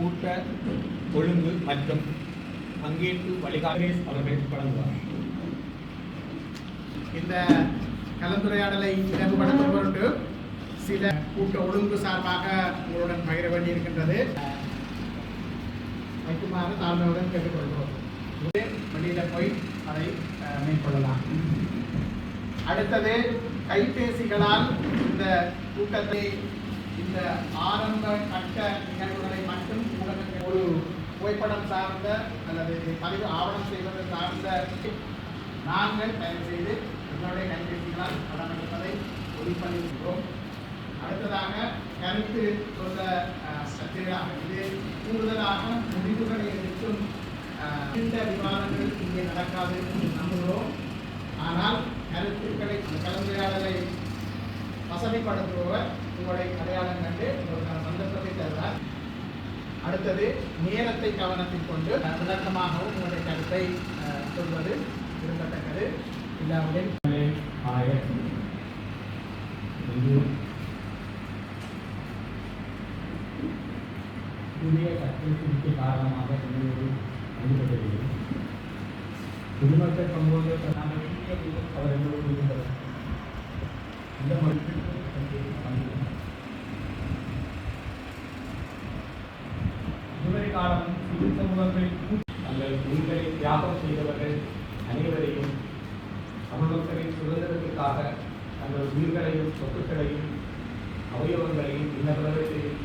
கூட்ட ஒழுங்கு மற்றும் பங்கேற்பு வழிகாட்டு அவர்கள் வழங்குவார். இந்த கலந்துரையாடலை நிறைவுபடுத்தும் பொருட்டு சில கூட்ட ஒழுங்கு சார்பாக உங்களுடன் பகிர வேண்டியிருக்கின்றது. வைக்குமாறு தாழ்மையுடன் கேட்டுக்கொள்கிறோம். வெளியில போய் அதை மேற்கொள்ளலாம். அடுத்தது, கைபேசிகளால் இந்த கூட்டத்தை இந்த ஆரம்ப கட்ட நிகழ்வுகளை மட்டும் ஊடகங்கள் ஒரு புகைப்படம் சார்ந்த அல்லது பதிவு ஆவணம் செய்வது சார்ந்த நாங்கள் தயவு செய்து எங்களுடைய கைபேசிகளால் படம் எடுப்பதை ஒளிப்பதிவிக்கிறோம். அடுத்ததாக, கருத்து சொல்ல இது கூடுதலாக முடிவுகளை எடுக்கும் இந்த விவாதங்கள் இங்கே நடக்காது என்று நம்புகிறோம். ஆனால் கருத்துக்களை கலந்துரையாடலை வசதிப்படுத்துபவர் உங்களுடைய அடையாளம் கண்டு உங்களுக்கான சந்தர்ப்பத்தை தருவார். அடுத்தது, நேரத்தை கவனத்தில் கொண்டு விளக்கமாகவும் உங்களுடைய கருத்தை சொல்வது விரும்பத்தக்கது. இல்லாமல் புதிய கட்டமைப்பிற்கு காரணமாக எங்களோடு அனுப்பப்பட்டிருக்கிறது. குடிமக்கள் பங்கோடு அவர் எங்களோடு இருந்தவர். இந்த மொழிக்கு இதுவரை காலம் சிவில் சமூகங்களில் தங்கள் உயிர்களை தியாகம் செய்தவர்கள் அனைவரையும் தமிழ்மக்களின் சுதந்திரத்திற்காக தங்கள் உயிர்களையும் சொத்துக்களையும் அவயவங்களையும் இந்த பிரதேசத்தில்